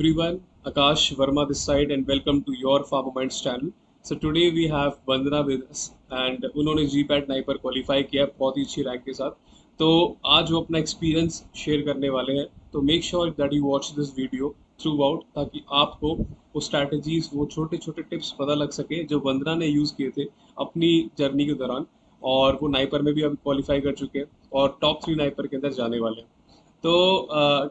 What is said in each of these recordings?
everyone, Akash Verma this side and welcome to your Farmer Minds channel. So today we have Vandana with us and उन्होंने GPAT NIPER qualify किया बहुत ही अच्छी rank के साथ। तो आज वो अपना एक्सपीरियंस शेयर करने वाले हैं। तो make sure that you watch this video through out ताकि आपको वो स्ट्रैटेजीज वो छोटे छोटे टिप्स पता लग सके जो वंदना ने यूज़ किए थे अपनी जर्नी के दौरान। और वो नाइपर में भी अभी क्वालिफाई कर चुके हैं और टॉप 3 नाइपर के अंदर जाने वाले हैं। तो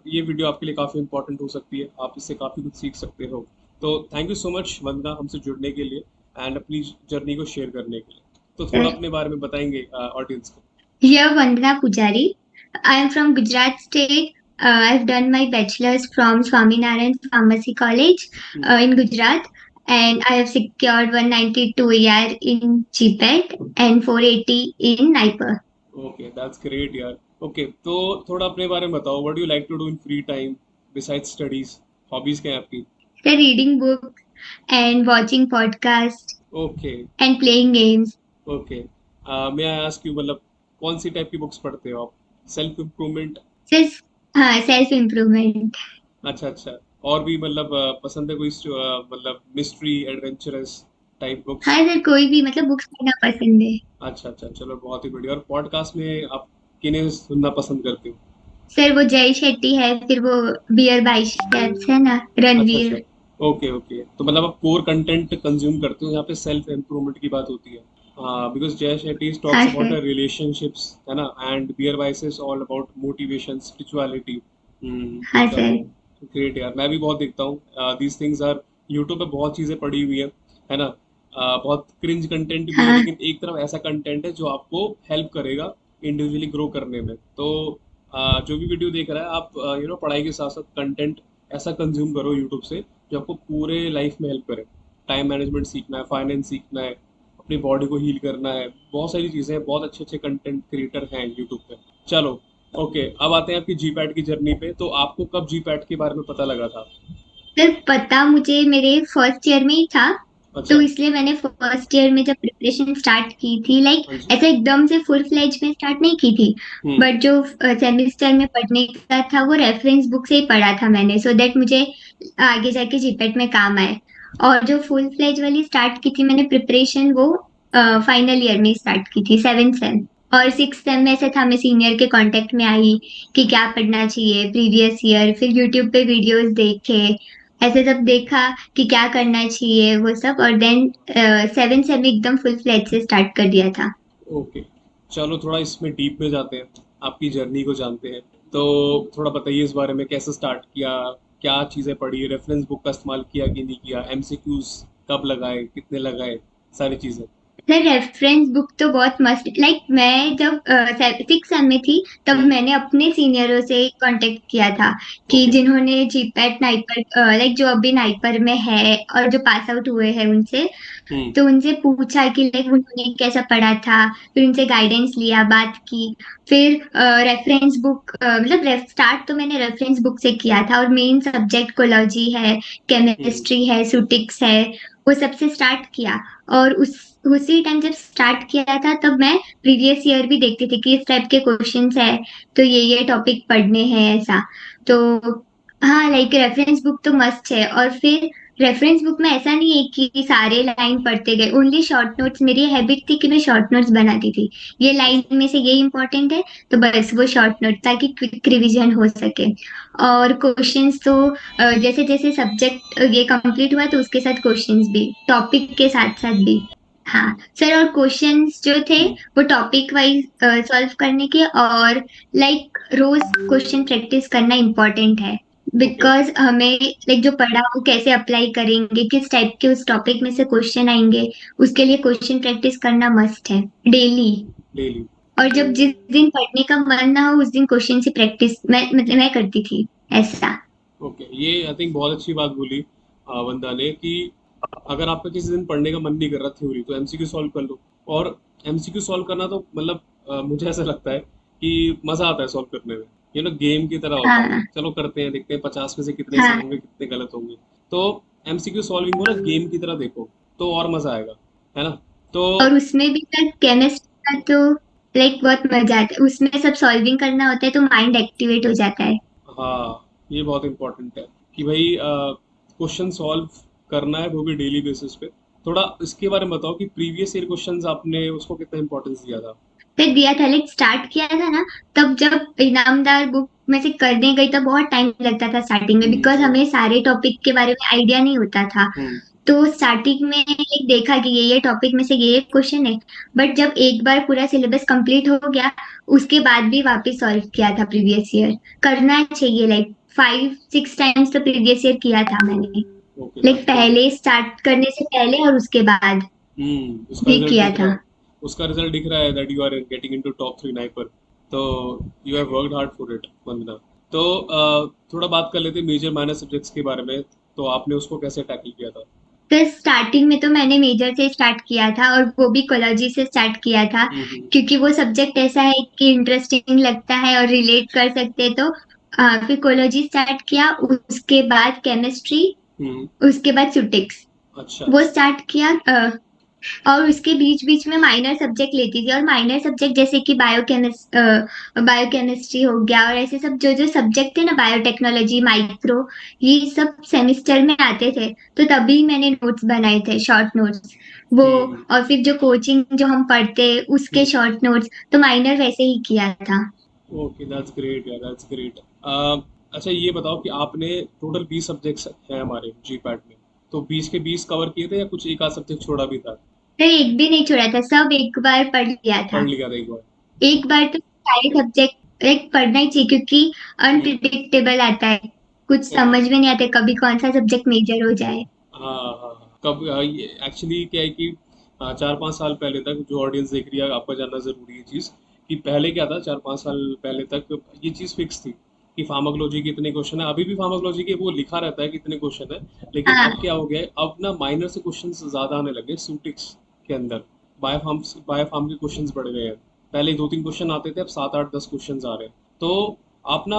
ये वीडियो आपके लिए काफ़ी इंपॉर्टेंट हो सकती है, आप इससे काफ़ी कुछ सीख सकते हो। तो थैंक यू सो मच वंदना हमसे जुड़ने के लिए एंड अपनी जर्नी को शेयर करने के लिए। तो थोड़ा Sir, अपने बारे में बताएंगे ऑडियंस को। here Vandana Pujari. I am from Gujarat state. I've done my bachelor's from Swaminarayan Pharmacy College hmm, in Gujarat, and I have secured 192 AR in GPET and 480 in NIPER. Okay that's great यार। Okay तो थोड़ा अपने बारे में बताओ, what do you like to do in free time besides studies, hobbies क्या है आपकी? So reading books and watching podcasts okay and playing games. Okay may I ask you, मतलब कौन सी टाइप की बुक्स पढ़ते हो आप? Self improvement? Just self improvement. अच्छा अच्छा। और भी मतलब पसंद है कोई मतलब मिस्ट्री एडवेंचरस टाइप बुक्स? हाँ सर, कोई भी मतलब बुक्स पढ़ना पसंद है। अच्छा अच्छा, चलो बहुत ही बढ़िया। और पॉडकास्ट में आप किन्हें सुनना पसंद करते हो? सर वो जय शेट्टी है, फिर वो बियर बाइसेप्स है ना, अच्छा अच्छा। रणवीर। ओके ओके, तो मतलब आप कोर कंटेंट कंज्यूम करते हो, यहाँ पे सेल्फ इम्प्रूवमेंट की बात होती है। हाँ, बिकॉज जय शेट्टी हाँ टॉक्स अबाउट सर। रिलेशनशिप्स, है ना, and bear wise is all about motivation spirituality. हाँ चलो सर। ग्रेट यार, मैं भी बहुत देखता हूँ दीज थिंग्स आर। यूट्यूब पे बहुत चीज़ें पड़ी हुई है ना। बहुत क्रिंज कंटेंट भी है, हाँ लेकिन एक तरफ ऐसा कंटेंट है जो आपको हेल्प करेगा इंडिविजुअली ग्रो करने में। तो जो भी वीडियो देख रहा है आप पढ़ाई के साथ साथ कंटेंट ऐसा कंज्यूम करो यूट्यूब से जो आपको पूरे लाइफ में हेल्प करे। टाइम मैनेजमेंट सीखना है, फाइनेंस सीखना है, अपनी बॉडी को हील करना है, बहुत सारी चीज़ें हैं। बहुत अच्छे अच्छे कंटेंट क्रिएटर हैं यूट्यूब पे। चलो ओके, अब आते हैं आपकी जी पैट की जर्नी पे। तो आपको कब जी पैट के बारे में पता लगा था? सर, पता मुझे मेरे फर्स्ट ईयर में ही था। तो अच्छा। इसलिए मैंने फर्स्ट ईयर में जब प्रिपरेशन स्टार्ट की थी, लाइक हाँ जी। ऐसे एकदम से फुल फ्लेज में स्टार्ट नहीं की थी। हम्म। बट जो सेमेस्टर में पढ़ने का था वो रेफरेंस बुक से ही पढ़ा था मैंने, सो दैट मुझे आगे जाके जीपेट में काम आए। और जो फुल फ्लेज वाली स्टार्ट की थी मैंने प्रिपरेशन, वो फाइनल ईयर में स्टार्ट की थी, 7th सेम। और 6th सेम में ऐसे था, मैं सीनियर के कांटेक्ट में आई कि क्या पढ़ना चाहिए प्रीवियस ईयर, फिर यूट्यूब पे वीडियोस देखे, ऐसे सब देखा कि क्या करना चाहिए वो सब, और देन 7th सेम में एकदम फुल फ्लेज से स्टार्ट कर दिया था। ओके, चलो थोड़ा इसमें डीप में जाते हैं, आपकी जर्नी को जानते हैं। तो थोड़ा बताइए इस बारे में, कैसे स्टार्ट किया, क्या चीज़ें पढ़ी, रेफरेंस बुक का इस्तेमाल किया कि नहीं किया, एमसीक्यूज कब लगाए, कितने लगाए, सारी चीज़ें। सर रेफरेंस बुक तो बहुत मस्त, लाइक मैं जब 6th सेम में थी तब हम्म। मैंने अपने सीनियरों से कांटेक्ट किया था कि ओके। जिन्होंने जीपैट नाइपर, लाइक जो अभी नाइपर में है और जो पास आउट हुए हैं उनसे। हम्म। तो उनसे पूछा कि लाइक उन्होंने कैसा पढ़ा था, फिर उनसे गाइडेंस लिया, बात की। फिर रेफरेंस बुक, मतलब स्टार्ट तो मैंने रेफरेंस बुक से किया था, और मेन सब्जेक्ट कोलॉजी है, हम्म। केमिस्ट्री है, सुटिक्स है, वो सबसे स्टार्ट किया। और उसी टाइम जब स्टार्ट किया था तब मैं प्रीवियस ईयर भी देखती थी कि इस टाइप के क्वेश्चंस है, तो ये टॉपिक पढ़ने हैं ऐसा। तो हाँ, लाइक रेफरेंस बुक तो मस्ट है। और फिर रेफरेंस बुक में ऐसा नहीं है कि सारे लाइन पढ़ते गए, ओनली शॉर्ट नोट्स। मेरी हैबिट थी कि मैं शॉर्ट नोट्स बनाती थी, ये लाइन अच्छा। में से ये इंपॉर्टेंट है, तो बस वो शॉर्ट नोट, ताकि क्विक रिवीजन हो सके। और क्वेश्चंस तो जैसे जैसे सब्जेक्ट ये कंप्लीट हुआ तो उसके साथ क्वेश्चंस भी, टॉपिक के साथ साथ भी। हाँ सर, और क्वेश्चंस जो थे हम्म। वो टॉपिक वाइज सॉल्व करने के, और लाइक रोज क्वेश्चन प्रैक्टिस करना इम्पोर्टेंट है। ओके। बिकॉज हमें लाइक जो पढ़ा वो कैसे अप्लाई करेंगे, किस टाइप के उस टॉपिक में से क्वेश्चन आएंगे, उसके लिए क्वेश्चन प्रैक्टिस करना मस्ट है डेली। डेली। और जब जिस दिन पढ़ने का मन ना हो उस दिन क्वेश्चन से प्रैक्टिस मैं करती थी ऐसा। ओके, ये आई थिंक बहुत अच्छी बात बोली वंदा ने कि अगर आपका किसी दिन पढ़ने का मन नहीं कर रहा थ्योरी, तो एमसीक्यू सॉल्व कर लो। और एमसीक्यू सॉल्व करना तो मतलब मुझे ऐसा लगता है कि मज़ा आता है सॉल्व करने में। ये ना गेम की तरह होता है। हाँ चलो करते हैं, देखते हैं 50 में से कितने सही हाँ। होंगे कितने गलत होंगे। तो एमसीक्यू सॉल्विंग को ना गेम की तरह देखो, तो और मज़ा आएगा, है ना। तो और उसमें भी सर केमिस्ट्री का तो लाइक बहुत मजा आता है, उसमें सब सॉल्विंग करना होता है तो माइंड एक्टिवेट हो जाता है। हाँ, ये बहुत इम्पोर्टेंट है। कि भाई क्वेश्चन सॉल्व करना है, वो भी डेली बेसिस पे। थोड़ा इसके बारे में बताओ कि प्रीवियस ईयर क्वेश्चंस आपने उसको कितना इंपॉर्टेंस दिया था? फिर दिया था, लाइक स्टार्ट किया था ना, तब जब इनामदार बुक में से करने गई तब बहुत टाइम लगता था स्टार्टिंग में, बिकॉज ट्रू। हमें सारे टॉपिक के बारे में आइडिया नहीं होता था। हम्म। तो स्टार्टिंग में एक देखा कि ये टॉपिक में से ये क्वेश्चन है, बट जब एक बार पूरा सिलेबस कंप्लीट हो गया, उसके बाद भी वापस सॉल्व किया था प्रीवियस ईयर। करना चाहिए, लाइक 5-6 टाइम्स तो प्रीवियस ईयर किया था मैंने, ओके, लाइक दैट्स ग्रेट। पहले स्टार्ट करने से पहले और उसके बाद उसका भी रिजल्ट किया दिख रहा था। है। उसका रिजल्ट दिख रहा है that you are getting into top 3 NIPER. तो you have worked hard for it, Vandana. तो थोड़ा बात कर लेते हैं मेजर माइनर सब्जेक्ट्स के बारे में। तो आपने उसको कैसे टैकल किया था? तो स्टार्टिंग में तो मैंने मेजर से स्टार्ट किया था, और वो भी कोलॉजी से स्टार्ट किया था, हम्म। क्योंकि वो सब्जेक्ट ऐसा है कि इंटरेस्टिंग लगता है और रिलेट कर सकते हैं। तो फिर कोलॉजी स्टार्ट किया, उसके बाद केमिस्ट्री, हम्म। उसके बाद सुटिक्स, अच्छा। वो स्टार्ट किया। और उसके बीच बीच में माइनर सब्जेक्ट लेती थी, और माइनर सब्जेक्ट जैसे कि बायोकेमिस्ट्री हो गया, और ऐसे सब जो जो सब्जेक्ट थे ना, बायोटेक्नोलॉजी, माइक्रो, ये सब सेमिस्टर में आते थे। तो तभी मैंने नोट्स बनाए थे, शॉर्ट नोट्स वो। हम्म। और फिर जो कोचिंग जो हम पढ़ते, उसके हम्म। शॉर्ट नोट्स, तो माइनर वैसे ही किया था। ओके, दैट्स ग्रेट यार, दैट्स ग्रेट। अच्छा, ये बताओ कि आपने टोटल 20 सब्जेक्ट्स हैं हमारे जी पैट में, तो 20 के 20 कवर किए थे या कुछ एक आध सब्जेक्ट छोड़ा भी था? तो एक भी नहीं छोड़ा था, सब एक बार पढ़ लिया पढ़ था। लिया था एक बार? एक बार तो सारे सब्जेक्ट एक पढ़ना ही चाहिए, क्योंकि हम्म। अनप्रिडिक्टेबल आता है, कुछ ओके। समझ में नहीं आता कभी कौन सा सब्जेक्ट मेजर हो जाए। हाँ, हाँ, हाँ। कब ये एक्चुअली क्या है कि 4-5 साल पहले तक, जो ऑडियंस देख रही है, आपका जानना ज़रूरी है चीज़, कि पहले क्या था। 4-5 साल पहले तक ये चीज़ फिक्स थी कि फार्माकोलॉजी के इतने क्वेश्चन है। अभी भी फार्माकोलॉजी के वो लिखा रहता है कि इतने क्वेश्चन है, लेकिन अब हाँ क्या हो गया है, अब ना माइनर से क्वेश्चन ज़्यादा आने लगे सूटिक्स के अंदर। बायोफार्म के क्वेश्चन बढ़ गए हैं। पहले 2-3 क्वेश्चन आते थे, अब 7-8-10 क्वेश्चन आ रहे हैं। तो आप ना,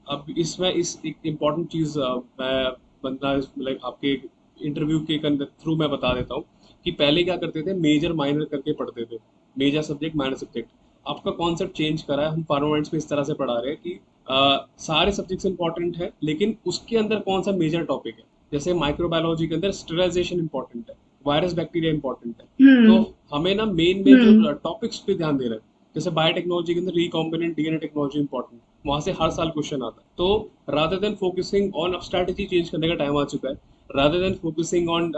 अब इसमें इस एक इम्पॉर्टेंट चीज़ मैं बंदा लाइक आपके इंटरव्यू के थ्रू मैं बता देता हूँ कि पहले क्या करते थे, मेजर माइनर करके पढ़ते थे। Major subject minor subject. आपका कॉन्सेप्ट चेंज करा है, हम फार्मामेंट्स में इस तरह से पढ़ा रहे हैं कि सारे सब्जेक्ट्स इंपॉर्टेंट है, लेकिन उसके अंदर कौन सा मेजर टॉपिक है। जैसे माइक्रोबायोलॉजी के अंदर स्टेरिलाइजेशन इंपॉर्टेंट है, वायरस बैक्टीरिया इंपॉर्टेंट है। तो हम्म हमें ना मेन में जो हम्म टॉपिक्स पे ध्यान दे रहे हैं। जैसे बायोटेक्नोलॉजी के अंदर रिकॉम्बिनेंट डीएनए टेक्नोलॉजी इंपॉर्टेंट, वहां से हर साल क्वेश्चन आता है। तो रादर देन फोकसिंग ऑन, अब स्ट्रैटेजी चेंज करने का टाइम आ चुका है। rather than focusing on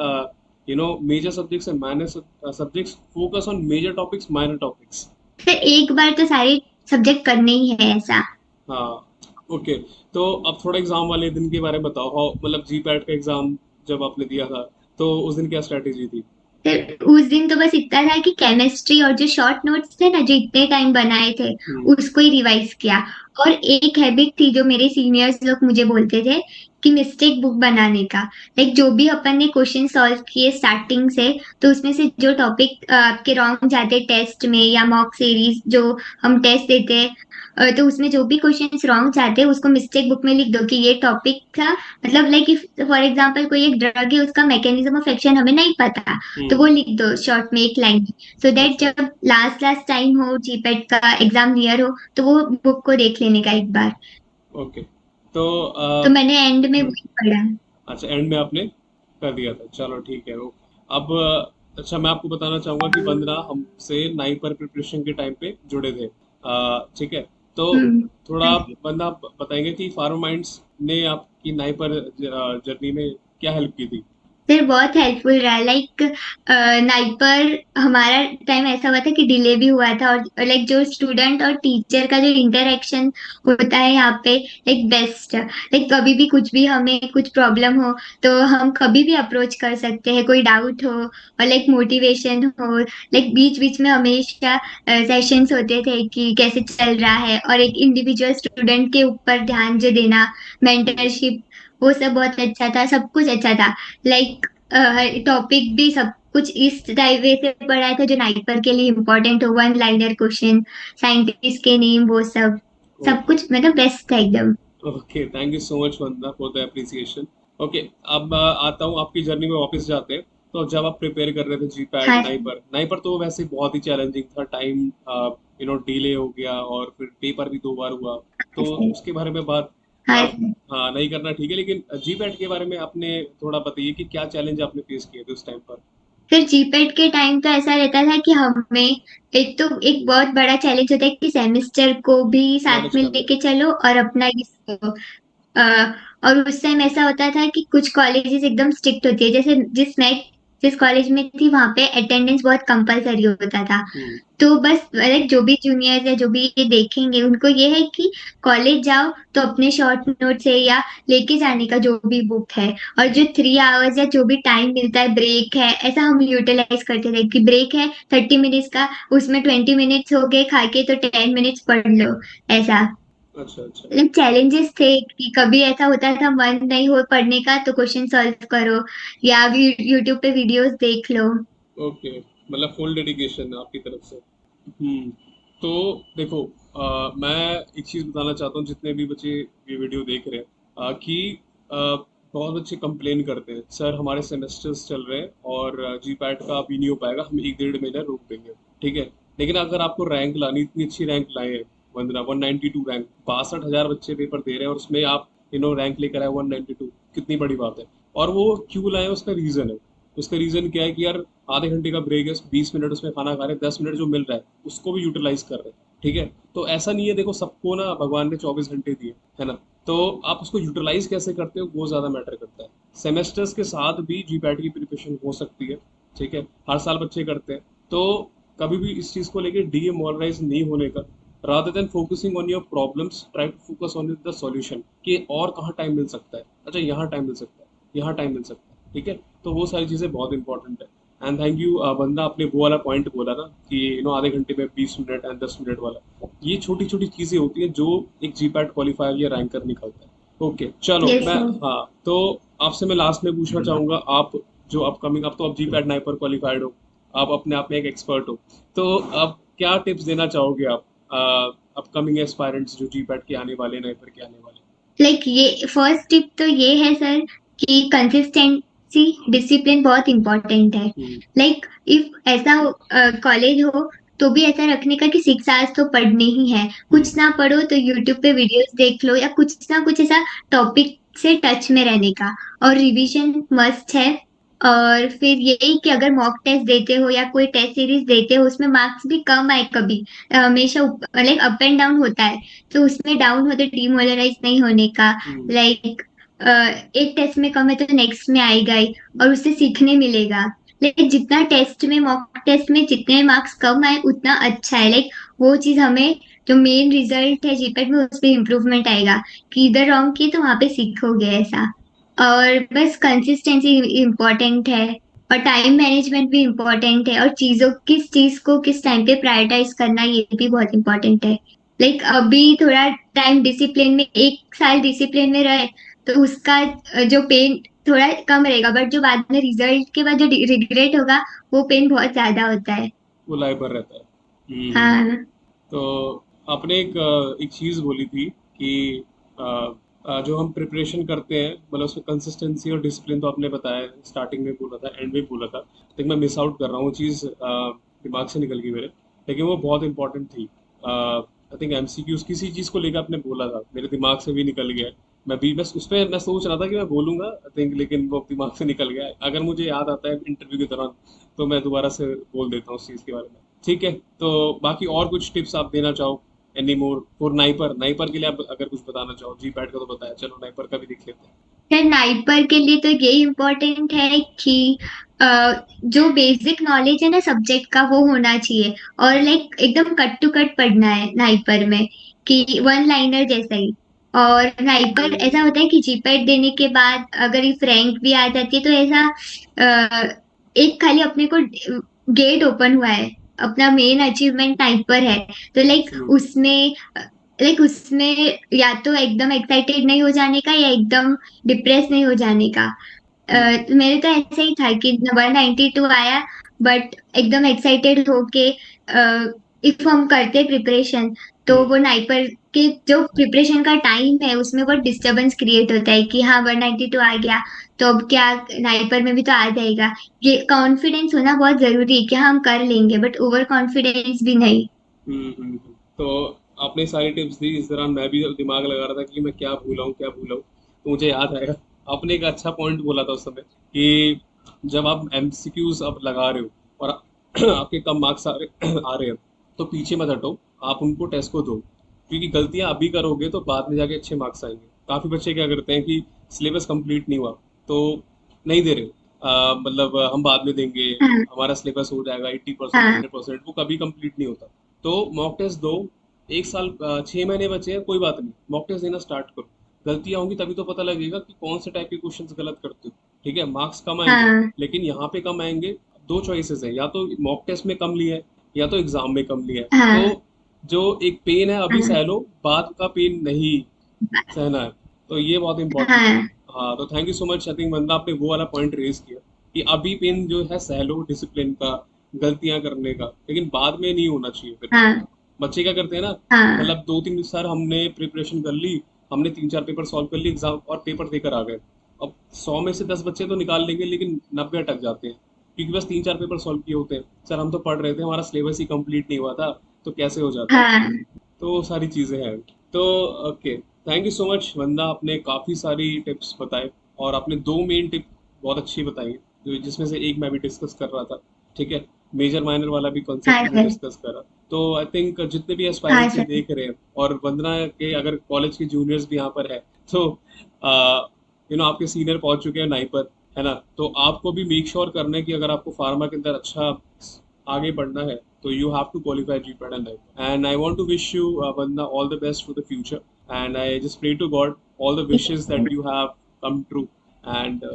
major subjects and minor subjects, focus on major topics, minor topics. फिर एक बार तो सारे सब्जेक्ट करने ही है ऐसा। हाँ। ओके। तो अब थोड़ा एग्जाम वाले दिन के बारे में बताओ। हाउ, मतलब जी पैट का एग्जाम जब आपने दिया था, तो उस दिन क्या स्ट्रैटेजी थी? फिर उस दिन तो बस इतना था कि केमिस्ट्री और जो शॉर्ट नोट्स थे ना, जो इतने टाइम बनाए थे, हम्म। उसको ही रिवाइज किया। और एक हैबिट थी जो मेरे सीनियर्स लोग मुझे बोलते थे, कि मिस्टेक बुक बनाने का। लाइक जो भी अपन ने क्वेश्चन सॉल्व किए स्टार्टिंग से, तो उसमें से जो टॉपिक आपके रॉन्ग जाते टेस्ट में या मॉक सीरीज जो हम टेस्ट देते हैं, तो उसमें जो भी क्वेश्चंस रॉन्ग जाते हैं, उसको मिस्टेक बुक में लिख दो कि ये टॉपिक था। मतलब लाइक इफ फॉर एग्जांपल कोई एक ड्रग है, उसका मैकेनिज्म ऑफ एक्शन हमें नहीं पता, तो हम्म। वो लिख दो शॉर्ट में एक लाइन में, सो दैट अच्छा। जब लास्ट लास्ट टाइम हो, जीपेट का एग्जाम नियर हो, तो वो बुक को देख लेने का एक बार। ओके। तो तो मैंने एंड में हम्म। वही पढ़ा। अच्छा, एंड में आपने कर दिया था, चलो ठीक है। अब अच्छा, मैं आपको बताना चाहूंगा कि वंदना हमसे नाई पर प्रिपरेशन के टाइम पे जुड़े थे। ठीक है। तो थोड़ा हाँ आप वंदना बताएंगे कि फार्मा माइंड्स ने आपकी नाई पर जर्नी में क्या हेल्प की थी? सर बहुत हेल्पफुल रहा, लाइक नाइपर हमारा टाइम ऐसा हुआ था कि डिले भी हुआ था, और लाइक जो स्टूडेंट और टीचर का जो इंटरेक्शन होता है यहाँ पे, लाइक बेस्ट। लाइक कभी भी कुछ भी हमें कुछ प्रॉब्लम हो, तो हम कभी भी अप्रोच कर सकते हैं, कोई डाउट हो और लाइक मोटिवेशन हो। लाइक बीच बीच में हमेशा सेशंस होते थे कि कैसे चल रहा है, और एक इंडिविजुअल स्टूडेंट के ऊपर ध्यान जो देना, हम्म। मेंटरशिप, वो सब बहुत अच्छा था, सब कुछ अच्छा था। लाइक टॉपिक भी सब कुछ इस टाइप वे से पढ़ाया था जो नाइपर के लिए इम्पोर्टेंट हो, वन लाइनर क्वेश्चन, साइंटिस्ट के नेम, वो सब सब ओके। कुछ मतलब बेस्ट था एकदम। Okay, thank you so much Vandana for the appreciation. Okay. अब आता हूँ आपकी जर्नी में वापस जाते हैं। तो जब आप प्रिपेयर कर रहे थे जी पैट हाँ नाइपर नाइपर, तो वैसे बहुत ही चैलेंजिंग था। टाइम डिले हो गया, और फिर पेपर भी 2 बार हुआ। तो सर। उसके बारे में बात हाँ हाँ नहीं करना ठीक है, लेकिन जीपैट के बारे में आपने थोड़ा बताइए कि क्या चैलेंज आपने फेस किए थे उस टाइम पर। फिर जीपेट के टाइम तो ऐसा रहता था कि हमें एक तो एक बहुत बड़ा चैलेंज होता है कि सेमेस्टर को भी साथ मैनेज में करना। लेके चलो और अपना इसको और उस टाइम ऐसा होता था कि कुछ कॉलेजेस एकदम स्ट्रिक्ट होती है, जैसे जिस कॉलेज में थी वहां पे अटेंडेंस बहुत कंपलसरी होता था। हम्म। तो बस लाइक जो भी जूनियर्स या जो भी ये देखेंगे उनको ये है कि कॉलेज जाओ तो अपने शॉर्ट नोट से या लेके जाने का जो भी बुक है, और जो 3 आवर्स या जो भी टाइम मिलता है ब्रेक है, ऐसा हम यूटिलाइज करते थे कि ब्रेक है 30 मिनट्स का, उसमें 20 मिनट्स हो गए खा के तो 10 मिनट्स पढ़ लो ऐसा। अच्छा अच्छा। मतलब चैलेंजेस थे कि कभी ऐसा होता था मन नहीं हो पढ़ने का तो क्वेश्चन सॉल्व करो या यूट्यूब पे वीडियोस देख लो। ओके, मतलब फुल डेडिकेशन आपकी तरफ से। हम्म। तो देखो, मैं एक चीज़ बताना चाहता हूँ जितने भी बच्चे ये वीडियो देख रहे हैं, कि बहुत बच्चे कंप्लेन करते हैं, सर हमारे सेमेस्टर्स चल रहे हैं और जी पैट का अभी नहीं हो पाएगा, हम एक डेढ़ महीना रोक देंगे। ठीक है, लेकिन अगर आपको रैंक लानी, इतनी अच्छी रैंक लाए हैं वंदना, 192 रैंक, 62,000 बच्चे पेपर दे रहे हैं और उसमें आप रैंक लेकर आए 192, कितनी बड़ी बात है। और वो क्यों लाए, उसका रीज़न है। उसका रीज़न क्या है कि यार आधे घंटे का ब्रेक है, 20 मिनट उसमें खाना खा रहे हैं, 10 मिनट जो मिल रहा है उसको भी यूटिलाइज कर रहे हैं। ठीक है, तो ऐसा नहीं है, देखो सबको ना भगवान ने 24 घंटे दिए, है ना। तो आप उसको यूटिलाइज कैसे करते हो वो ज़्यादा मैटर करता है। सेमेस्टर्स के साथ भी जी पैट की प्रिपरेशन हो सकती है। ठीक है, हर साल बच्चे करते हैं। तो कभी भी इस चीज़ को लेकर डीमोरलाइज नहीं होने का, rather than focusing on your problems, try to focus on the solution, कि और कहाँ टाइम मिल सकता है, अच्छा यहाँ टाइम मिल सकता है, यहाँ टाइम मिल सकता है। ठीक है, तो वो सारी चीज़ें बहुत इंपॉर्टेंट है। एंड थैंक यू बंदा, आपने वो वाला पॉइंट बोला ना कि आधे घंटे में 20 मिनट एंड 10 मिनट वाला, ये छोटी छोटी चीज़ें होती हैं जो एक जी पैट क्वालिफायर या रैंकर निकलता है। ओके चलो, यस मैं, सर। हाँ तो आपसे मैं लास्ट में पूछना चाहूँगा, आप जो अपकमिंग, आप तो अब जी पैट नाइपर क्वालिफाइड हो, आप अपने आप में एक एक्सपर्ट हो, तो अब क्या टिप्स देना चाहोगे आप अपकमिंग एस्पायरेंट्स जो जी पैट के आने वाले, नाइपर के आने वाले। लाइक ये फर्स्ट टिप तो ये है सर कि कंसिस्टेंसी डिसिप्लिन बहुत इंपॉर्टेंट है। हम्म। लाइक इफ ऐसा कॉलेज हो तो भी ऐसा रखने का कि 6 आवर्स तो पढ़ने ही है, हम्म। कुछ ना पढ़ो तो यूट्यूब पे वीडियोस देख लो या कुछ ना कुछ ऐसा टॉपिक से टच में रहने का, और रिवीजन मस्ट है। और फिर यही कि अगर मॉक टेस्ट देते हो या कोई टेस्ट सीरीज देते हो उसमें मार्क्स भी कम आए कभी, हमेशा लाइक अप एंड डाउन होता है, तो उसमें डाउन होते डिमोरलाइज नहीं होने का। हम्म। लाइक एक टेस्ट में कम है तो नेक्स्ट में आएगा ही और उससे सीखने मिलेगा। लेकिन जितना टेस्ट में मॉक टेस्ट में जितने मार्क्स कम आए उतना अच्छा है, लाइक वो चीज हमें जो मेन रिजल्ट है जीपेट में उस पर इम्प्रूवमेंट आएगा कि इधर रॉन्ग किए तो वहां पे सीखोगे ऐसा। और बस कंसिस्टेंसी इम्पोर्टेंट है और टाइम मैनेजमेंट भी इम्पोर्टेंट है, और चीजों किस चीज को किस टाइम पे प्रायोरिटाइज करना ये भी बहुत इम्पोर्टेंट है। लाइक अभी थोड़ा टाइम डिसिप्लिन में, 1 साल डिसिप्लिन में रहे तो उसका जो पेन थोड़ा कम रहेगा, बट जो बाद में रिजल्ट के बाद जो रिग्रेट होगा वो पेन बहुत ज्यादा होता है। वो लाइव पर रहता है। हाँ तो आपने एक चीज़ बोली थी कि अ, जो हम प्रिपरेशन करते हैं, मतलब उसमें कंसिस्टेंसी और डिसिप्लिन तो आपने बताया, स्टार्टिंग में बोला था, एंड में बोला था, लेकिन मैं मिस आउट कर रहा हूँ वो चीज़, दिमाग से निकल गई मेरे, लेकिन वो बहुत इंपॉर्टेंट थी। आई थिंक एमसीक्यूज किसी चीज़ को लेकर आपने बोला था, मेरे दिमाग से भी निकल गया है। मैं भी बस उस पर मैं सोच रहा था कि मैं बोलूँगा आई थिंक, लेकिन वो दिमाग से निकल गया है। अगर मुझे याद आता है इंटरव्यू के दौरान तो मैं दोबारा से बोल देता हूँ उस चीज़ के बारे में। ठीक है, तो बाकी और कुछ टिप्स आप देना चाहो, any more for NIPER, NIPER के लिए आप अगर कुछ बताना चाहो, जी पैड का तो बताया, चलो नाइपर का भी देख लेते हैं। सर, नाइपर के लिए तो ये इम्पोर्टेंट है कि अ, जो बेसिक नॉलेज है ना सब्जेक्ट का वो होना चाहिए, और लाइक एकदम कट टू कट पढ़ना है नाइपर में कि वन लाइनर जैसा ही। और नाइपर ऐसा होता है कि जीपैट देने के बाद अगर इफ रैंक भी आ जाती है तो ऐसा एक खाली अपने को गेट ओपन हुआ है, अपना मेन अचीवमेंट नाइपर है। तो एब्सोल्युटली। उसमें या तो एकदम एक्साइटेड नहीं हो जाने का या एकदम डिप्रेस नहीं हो जाने का। मेरे तो ऐसा ही था कि 192 आया, बट एकदम एक्साइटेड होके इफ हम करते प्रिपरेशन तो वो नाइपर के जो प्रिपरेशन का टाइम है उसमें बहुत डिस्टरबेंस क्रिएट होता है कि हाँ 192 आ गया तो अब क्या, नाइपर में भी तो आ जाएगा। ये कॉन्फिडेंस होना बहुत जरूरी है कि हाँ, हम कर लेंगे, बट ओवर कॉन्फिडेंस भी नहीं। तो आपने सारी टिप्स दी, इस दौरान मैं भी दिमाग लगा रहा था कि मैं क्या भूला हूँ क्या भूला हूँ, तो मुझे याद आया। आपने एक अच्छा पॉइंट बोला था उस समय कि जब आप एमसीक्यूज अब लगा रहे हो और आपके कम मार्क्स आ रहे हैं, तो पीछे मत हटो, आप उनको टेस्ट को दो, क्योंकि गलतियां अभी करोगे तो बाद में जाके अच्छे मार्क्स आएंगे। काफ़ी बच्चे क्या करते हैं कि सिलेबस कंप्लीट नहीं हुआ तो नहीं दे रहे, मतलब हम बाद में देंगे, हाँ, हमारा सिलेबस हो जाएगा 80% हाँ, 100%, वो कभी कंप्लीट नहीं होता। तो मॉक टेस्ट दो, एक साल 6 महीने बचे हैं, कोई बात नहीं, मॉक टेस्ट देना स्टार्ट करो। गलतियां होंगी तभी तो पता लगेगा कि कौन से टाइप के क्वेश्चंस गलत करते हो। ठीक है, मार्क्स कम आएंगे, हाँ, लेकिन यहाँ पे कम आएंगे। दो चॉइसेस है, या तो मॉक टेस्ट में कम लिया है या तो एग्जाम में कम लिया है। तो हाँ, जो एक पेन है अभी सह हाँ, लो, बाद का पेन नहीं सहना है। तो ये बहुत इंपॉर्टेंट है। हाँ, हाँ, तो thank you so much. I think Vandana, आपने वो वाला पॉइंट रेज किया कि अभी पेन जो है सह लो, डिसिप्लिन का, गलतियां करने का, लेकिन बाद में नहीं होना चाहिए फिर। हाँ, बच्चे क्या करते हैं ना, हाँ, मतलब 2-3 सर हमने प्रिपरेशन कर ली, हमने 3-4 पेपर सॉल्व कर ली, एग्जाम और पेपर देकर आ गए। अब 100 में से 10 बच्चे तो निकाल लेंगे, लेकिन 90 अटक जाते हैं, क्योंकि बस 3-4 पेपर सॉल्व किए होते हैं। सर हम तो पढ़ रहे थे, हमारा सिलेबस ही कंप्लीट नहीं हुआ था, तो कैसे हो जाता है। हाँ, तो वो सारी चीज़ें हैं। तो okay, thank you so much Vandana, आपने काफ़ी सारी टिप्स बताए, और आपने दो मेन टिप बहुत अच्छी बताई, जो जिसमें से एक मैं भी डिस्कस कर रहा था। ठीक है, मेजर माइनर वाला भी कॉन्सेप्ट हाँ मैंने सर, डिस्कस करा। तो आई थिंक जितने भी हाँ एस्पायरेंट्स ये सर, देख रहे हैं, और वंदना के अगर कॉलेज के जूनियर्स भी यहाँ पर है, तो आपके सीनियर पहुंच चुके हैं नाइपर, है ना, तो आपको भी मेक श्योर करना है कि अगर आपको फार्मा के अंदर अच्छा आगे बढ़ना है, तो you have to qualify GPAT and NIPER. And I want to wish you, Vandana, all the best for the future. And I just pray to God all the wishes that you have come true. And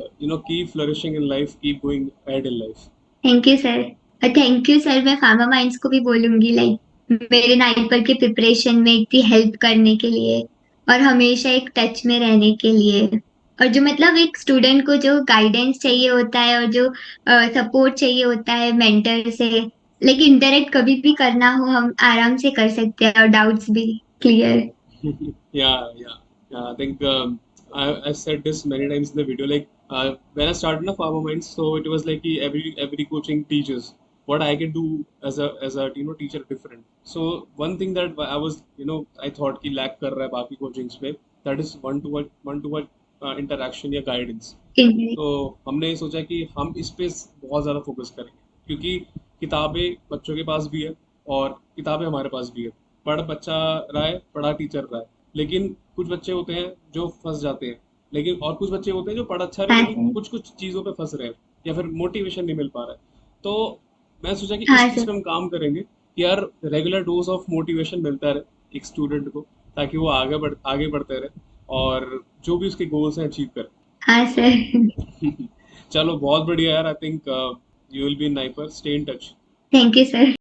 keep flourishing in life, keep going ahead in life. Thank you sir. और thank you sir, मैं pharma minds को भी बोलूंगी like मेरे NIPER के preparation में इतनी help करने के लिए और हमेशा एक टच में रहने के लिए। और जो मतलब एक स्टूडेंट को जो गाइडेंस चाहिए होता है और जो सपोर्ट चाहिए होता है मेंटर से, लाइक इंटरेक्ट कभी भी करना हो हम आराम से कर सकते हैं और डाउट्स भी clear. Yeah. I think I said this many times in the video. Like when I started in Farmer Minds, so it was like कि every coaching teaches what I can do as a teacher different. So one thing that I was I thought कि lack कर रहा है बाकी coachings में, that is one to one interaction या guidance. तो हमने सोचा कि हम इस पे बहुत ज़्यादा फोकस करेंगे, क्योंकि किताबें बच्चों के पास भी है और किताबें हमारे पास भी है। पढ़ बच्चा रहा है, पढ़ा टीचर रहा है, लेकिन कुछ बच्चे होते हैं जो फंस जाते हैं, लेकिन और कुछ बच्चे होते हैं जो पढ़ अच्छा रहे हाँ लेकिन सर, कुछ कुछ चीज़ों पे फंस रहे हैं, या फिर मोटिवेशन नहीं मिल पा रहा है। तो मैं सोचा कि हाँ इस चीज़ सर, पे हम काम करेंगे कि यार रेगुलर डोज ऑफ मोटिवेशन मिलता रहे एक स्टूडेंट को, ताकि वो आगे बढ़ते रहे और जो भी उसके गोल्स हैं अचीव करे। हाँ तो सर। चलो बहुत बढ़िया यार। I think you will be in NIPER, stay in touch. Thank you sir.